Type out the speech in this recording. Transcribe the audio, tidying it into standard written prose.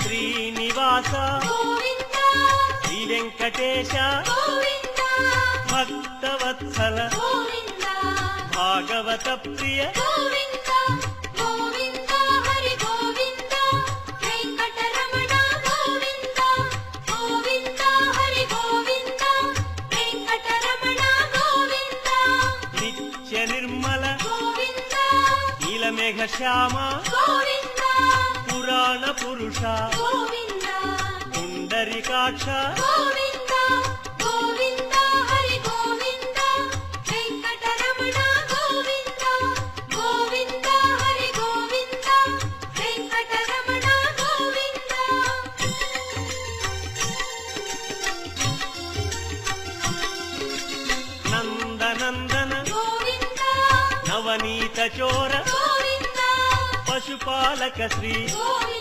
శ్రీనివాస గోవింద శ్రీ వెంకటేశ గోవింద భక్తవత్సల గోవింద భాగవత ప్రియ గోవింద గోవింద హరి గోవింద వెంకటరమణ గోవింద గోవింద హరి గోవింద వెంకటరమణ గోవింద నిత్య నిర్మల గోవింద నీలమేఘ శ్యామ గోవింద పురాణ పురుష గోవింద పుండరీకాక్ష గోవింద గోవింద హరి గోవింద వెంకటరమణ గోవింద గోవింద హరి గోవింద వెంకటరమణ గోవింద నందనందన గోవింద నవనీత చోర గోవింద పశుపాలక శ్రీ గోవింద